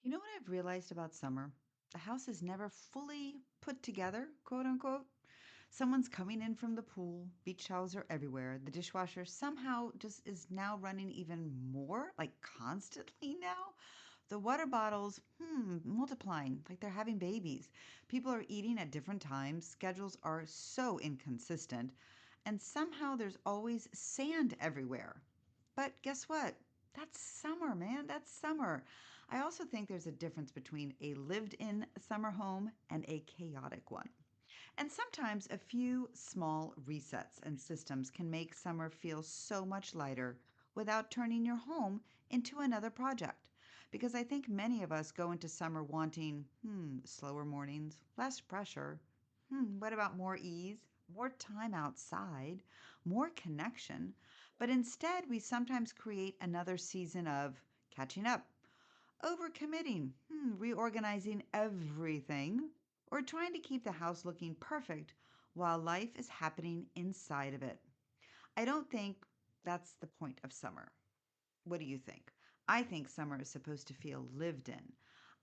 You know what I've realized about summer? The house is never fully put together, quote unquote. Someone's coming in from the pool, beach towels are everywhere. The dishwasher somehow just is now running even more, like constantly now. The water bottles, multiplying, like they're having babies. People are eating at different times. Schedules are so inconsistent. And somehow there's always sand everywhere. But guess what? That's summer, man. That's summer. I also think there's a difference between a lived in summer home and a chaotic one. And sometimes a few small resets and systems can make summer feel so much lighter without turning your home into another project. Because I think many of us go into summer wanting, slower mornings, less pressure. What about more ease? More time outside, more connection. But instead, we sometimes create another season of catching up, overcommitting, reorganizing everything, or trying to keep the house looking perfect while life is happening inside of it. I don't think that's the point of summer. What do you think? I think summer is supposed to feel lived in.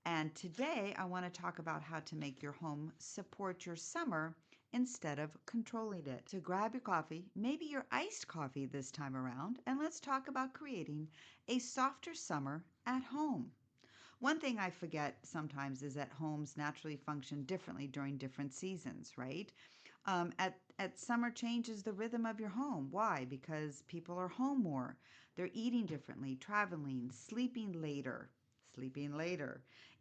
And today I want to talk about how to make your home support your summer instead of controlling it. So grab your coffee, maybe your iced coffee this time around, and let's talk about creating a softer summer at home. One thing I forget sometimes is that homes naturally function differently during different seasons, right? At summer changes the rhythm of your home. Why? Because people are home more. They're eating differently, traveling, sleeping later,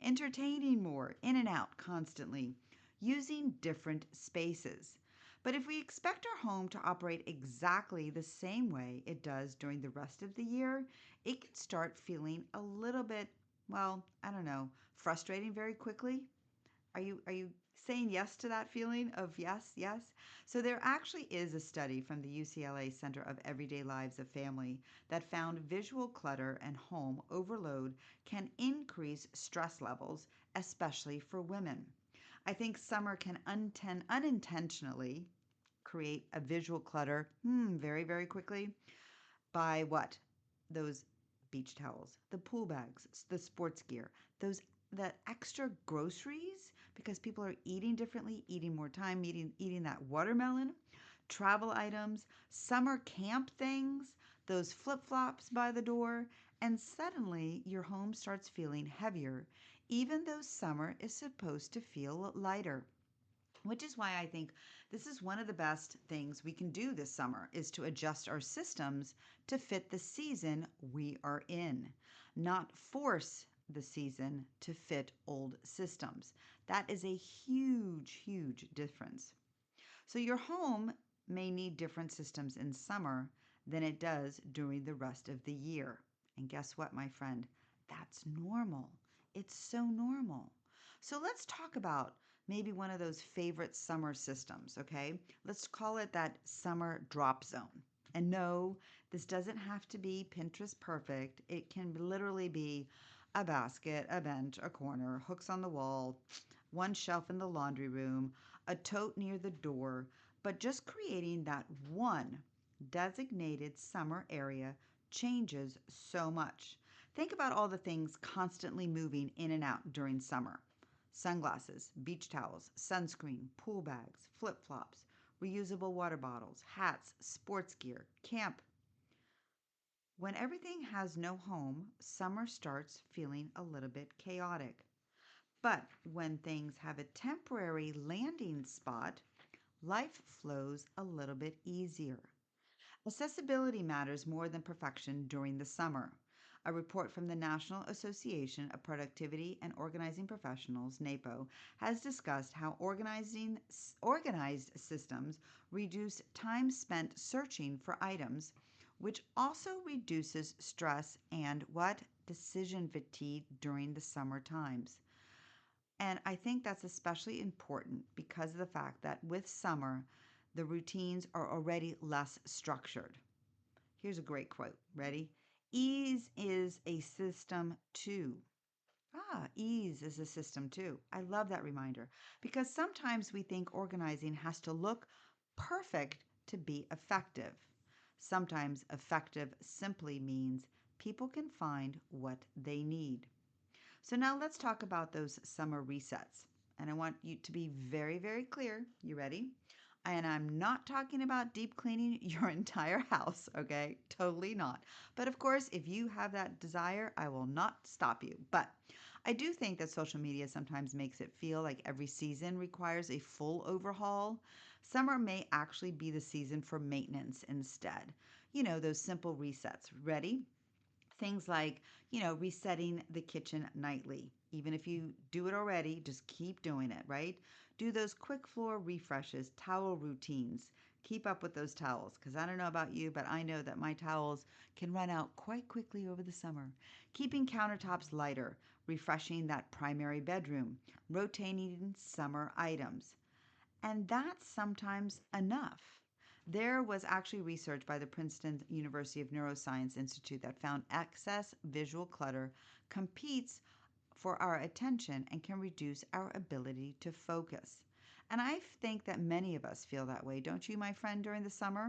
entertaining more, in and out constantly, using different spaces. But if we expect our home to operate exactly the same way it does during the rest of the year, it can start feeling a little bit, well, I don't know, frustrating very quickly. Are you saying yes to that feeling of yes, yes? So there actually is a study from the UCLA Center of Everyday Lives of Family that found visual clutter and home overload can increase stress levels, especially for women. I think summer can unintentionally create a visual clutter very, very quickly by what? Those beach towels, the pool bags, the sports gear, those the extra groceries because people are eating differently, eating more time, eating that watermelon, travel items, summer camp things, those flip-flops by the door, and suddenly your home starts feeling heavier, even though summer is supposed to feel lighter. Which is why I think this is one of the best things we can do this summer is to adjust our systems to fit the season we are in, not force the season to fit old systems. That is a huge, huge difference. So your home may need different systems in summer than it does during the rest of the year. And guess what, my friend? That's normal. It's so normal. So let's talk about maybe one of those favorite summer systems, okay? Let's call it that summer drop zone. And no, this doesn't have to be Pinterest perfect. It can literally be a basket, a bench, a corner, hooks on the wall, one shelf in the laundry room, a tote near the door, but just creating that one designated summer area changes so much. Think about all the things constantly moving in and out during summer: sunglasses, beach towels, sunscreen, pool bags, flip flops, reusable water bottles, hats, sports gear, camp. When everything has no home, summer starts feeling a little bit chaotic. But when things have a temporary landing spot, life flows a little bit easier. Accessibility matters more than perfection during the summer. A report from the National Association of Productivity and Organizing Professionals, NAPO, has discussed how organized systems reduce time spent searching for items, which also reduces stress and what? Decision fatigue during the summer times. And I think that's especially important because of the fact that with summer, the routines are already less structured. Here's a great quote. Ready? Ease is a system too. Ease is a system too. I love that reminder because sometimes we think organizing has to look perfect to be effective. Sometimes effective simply means people can find what they need. So now let's talk about those summer resets. And I want you to be very, very clear. You ready? And I'm not talking about deep cleaning your entire house, okay? Totally not. But of course, if you have that desire, I will not stop you. But I do think that social media sometimes makes it feel like every season requires a full overhaul. Summer may actually be the season for maintenance instead. Those simple resets. Ready? Things like, resetting the kitchen nightly. Even if you do it already, just keep doing it, right? Do those quick floor refreshes, towel routines. Keep up with those towels because I don't know about you, but I know that my towels can run out quite quickly over the summer. Keeping countertops lighter, refreshing that primary bedroom, rotating summer items. And that's sometimes enough. There was actually research by the Princeton University of Neuroscience Institute that found excess visual clutter competes for our attention and can reduce our ability to focus. And I think that many of us feel that way, don't you, my friend, during the summer?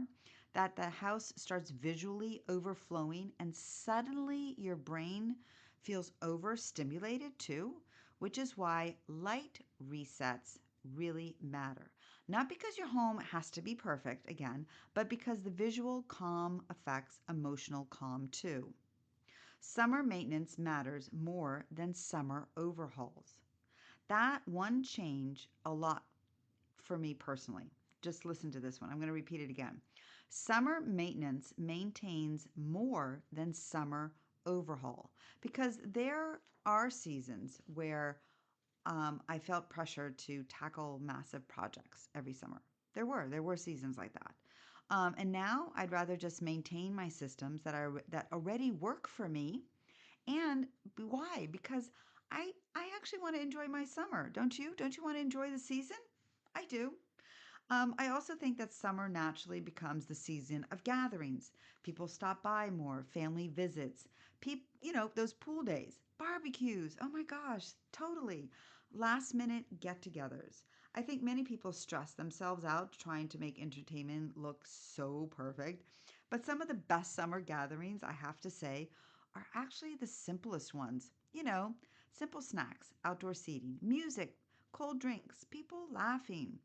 That the house starts visually overflowing and suddenly your brain feels overstimulated too, which is why light resets really matter. Not because your home has to be perfect, again, but because the visual calm affects emotional calm too. Summer maintenance matters more than summer overhauls. That one change a lot for me personally. Just listen to this one. I'm going to repeat it again. Summer maintenance maintains more than summer overhaul because there are seasons where I felt pressure to tackle massive projects every summer. There were seasons like that. And now I'd rather just maintain my systems that already work for me. And why? Because I actually want to enjoy my summer. Don't you? Don't you want to enjoy the season? I do. I also think that summer naturally becomes the season of gatherings. People stop by more, family visits, those pool days, barbecues. Oh my gosh, totally. Last minute get togethers. I think many people stress themselves out trying to make entertainment look so perfect. But some of the best summer gatherings, I have to say, are actually the simplest ones. Simple snacks, outdoor seating, music, cold drinks, people laughing.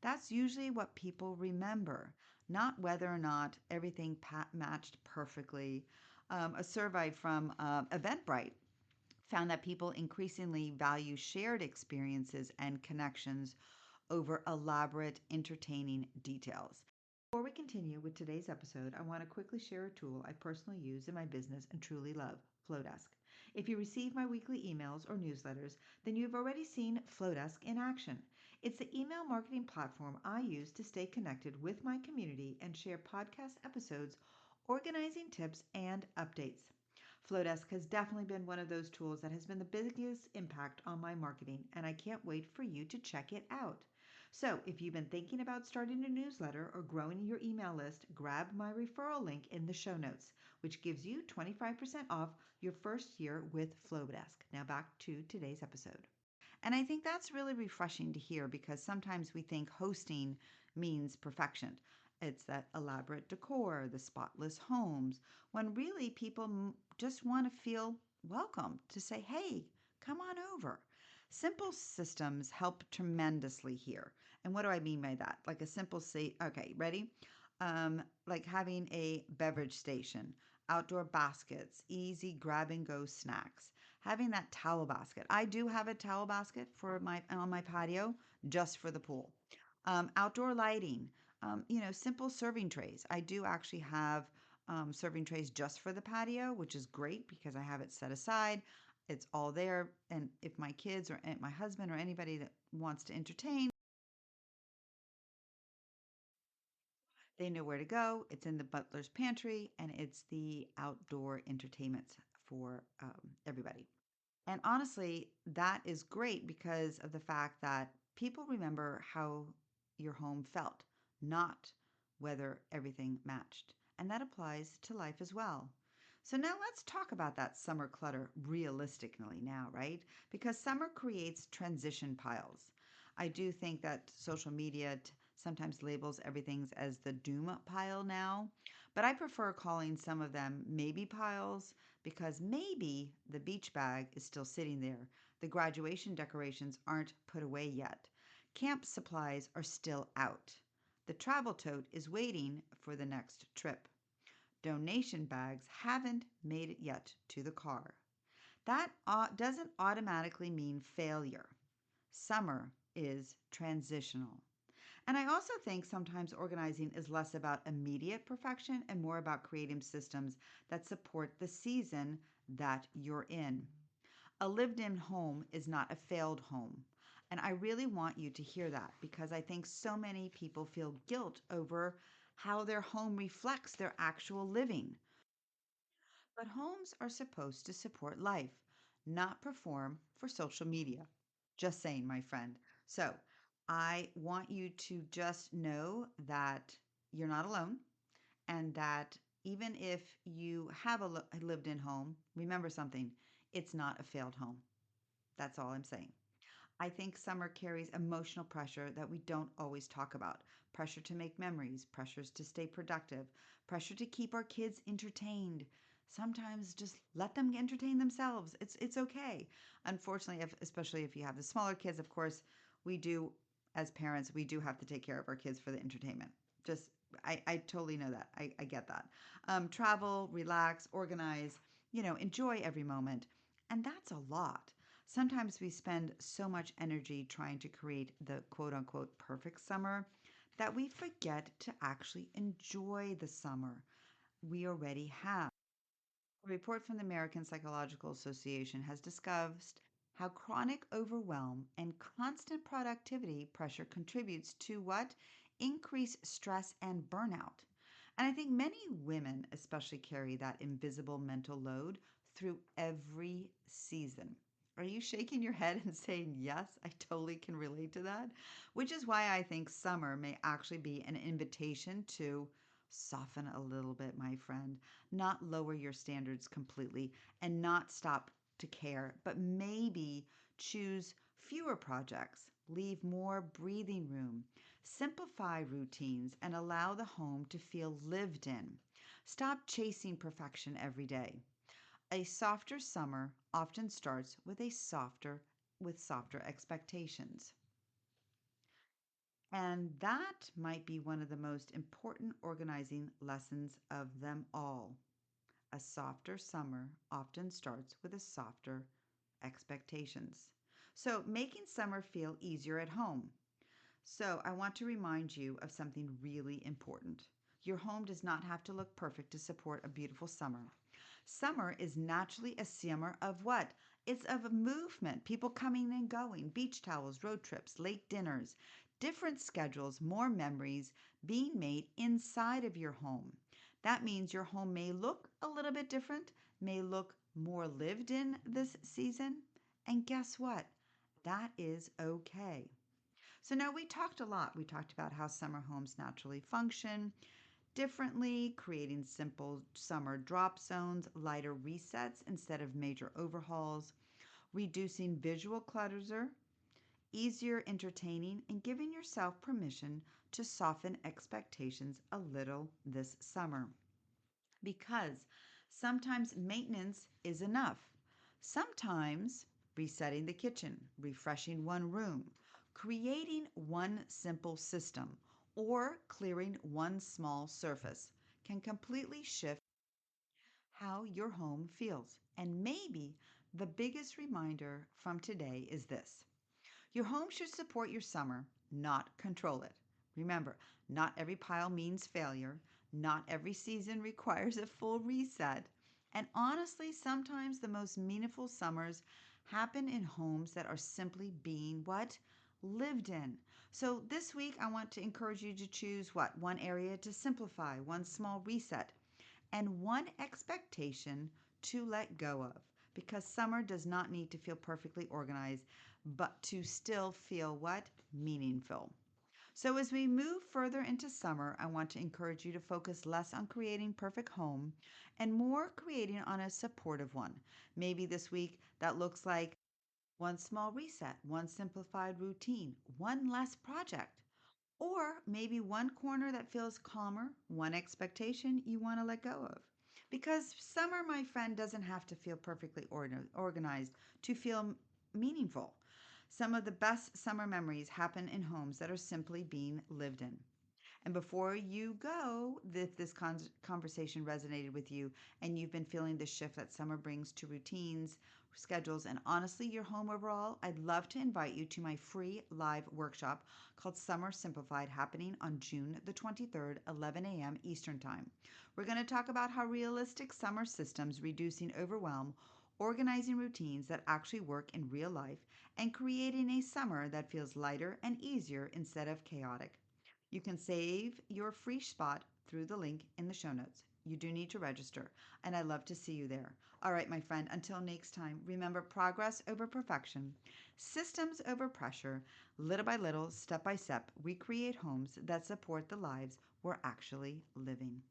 That's usually what people remember, not whether or not everything matched perfectly. A survey from Eventbrite found that people increasingly value shared experiences and connections over elaborate, entertaining details. Before we continue with today's episode, I want to quickly share a tool I personally use in my business and truly love, Flowdesk. If you receive my weekly emails or newsletters, then you've already seen Flowdesk in action. It's the email marketing platform I use to stay connected with my community and share podcast episodes, organizing tips, and updates. Flowdesk has definitely been one of those tools that has been the biggest impact on my marketing, and I can't wait for you to check it out. So, if you've been thinking about starting a newsletter or growing your email list, grab my referral link in the show notes, which gives you 25% off your first year with Flowdesk. Now, back to today's episode. And I think that's really refreshing to hear because sometimes we think hosting means perfection. It's that elaborate decor, the spotless homes, when really people just want to feel welcome to say, hey, come on over. Simple systems help tremendously here. And what do I mean by that? Like a simple say, okay, ready? Like having a beverage station, outdoor baskets, easy grab and go snacks, having that towel basket. I do have a towel basket for my on my patio just for the pool. Outdoor lighting, simple serving trays. I do actually have serving trays just for the patio, which is great because I have it set aside. It's all there, and if my kids or my husband or anybody that wants to entertain, they know where to go. It's in the butler's pantry, and it's the outdoor entertainment for everybody. And honestly, that is great because of the fact that people remember how your home felt, not whether everything matched. And that applies to life as well. So now let's talk about that summer clutter realistically now, right? Because summer creates transition piles. I do think that social media sometimes labels everything as the doom pile now, but I prefer calling some of them maybe piles because maybe the beach bag is still sitting there. The graduation decorations aren't put away yet. Camp supplies are still out. The travel tote is waiting for the next trip. Donation bags haven't made it yet to the car. That doesn't automatically mean failure. Summer is transitional. And I also think sometimes organizing is less about immediate perfection and more about creating systems that support the season that you're in. A lived in home is not a failed home. And I really want you to hear that because I think so many people feel guilt over how their home reflects their actual living. But homes are supposed to support life, not perform for social media. Just saying, my friend. So I want you to just know that you're not alone and that even if you have a lived in home, remember something, it's not a failed home. That's all I'm saying. I think summer carries emotional pressure that we don't always talk about. Pressure to make memories, pressures to stay productive, pressure to keep our kids entertained. Sometimes just let them entertain themselves. It's okay. Unfortunately, especially if you have the smaller kids, of course, we do as parents, we do have to take care of our kids for the entertainment. Just I totally know that. I get that. Travel, relax, organize, enjoy every moment. And that's a lot. Sometimes we spend so much energy trying to create the quote unquote perfect summer that we forget to actually enjoy the summer we already have. A report from the American Psychological Association has discussed how chronic overwhelm and constant productivity pressure contributes to what? Increased stress and burnout. And I think many women especially carry that invisible mental load through every season. Are you shaking your head and saying, yes, I totally can relate to that? Which is why I think summer may actually be an invitation to soften a little bit, my friend, not lower your standards completely and not stop to care, but maybe choose fewer projects, leave more breathing room, simplify routines, and allow the home to feel lived in. Stop chasing perfection every day. A softer summer often starts with softer expectations. And that might be one of the most important organizing lessons of them all. A softer summer often starts with a softer expectations. So, making summer feel easier at home. So, I want to remind you of something really important. Your home does not have to look perfect to support a beautiful summer. Summer is naturally a summer of what? It's of movement, people coming and going, beach towels, road trips, late dinners, different schedules, more memories being made inside of your home. That means your home may look a little bit different, may look more lived in this season. And guess what? That is okay. So now we talked a lot. We talked about how summer homes naturally function differently, creating simple summer drop zones, lighter resets instead of major overhauls, reducing visual clutter, easier entertaining, and giving yourself permission to soften expectations a little this summer. Because sometimes maintenance is enough. Sometimes resetting the kitchen, refreshing one room, creating one simple system, or clearing one small surface can completely shift how your home feels. And maybe the biggest reminder from today is this: your home should support your summer, not control it. Remember, not every pile means failure. Not every season requires a full reset. And honestly, sometimes the most meaningful summers happen in homes that are simply being what? Lived in. So this week, I want to encourage you to choose what? One area to simplify, one small reset, and one expectation to let go of. Because summer does not need to feel perfectly organized, but to still feel what? Meaningful. So as we move further into summer, I want to encourage you to focus less on creating perfect home and more creating on a supportive one. Maybe this week that looks like one small reset, one simplified routine, one less project, or maybe one corner that feels calmer, one expectation you want to let go of. Because summer, my friend, doesn't have to feel perfectly organized to feel meaningful. Some of the best summer memories happen in homes that are simply being lived in. And before you go, if this conversation resonated with you and you've been feeling the shift that summer brings to routines, schedules, and honestly, your home overall, I'd love to invite you to my free live workshop called Summer Simplified, happening on June the 23rd, 11 a.m. Eastern Time. We're going to talk about how realistic summer systems reducing overwhelm, organizing routines that actually work in real life, and creating a summer that feels lighter and easier instead of chaotic. You can save your free spot through the link in the show notes. You do need to register, and I love to see you there. All right, my friend, until next time, remember progress over perfection, systems over pressure, little by little, step by step, we create homes that support the lives we're actually living.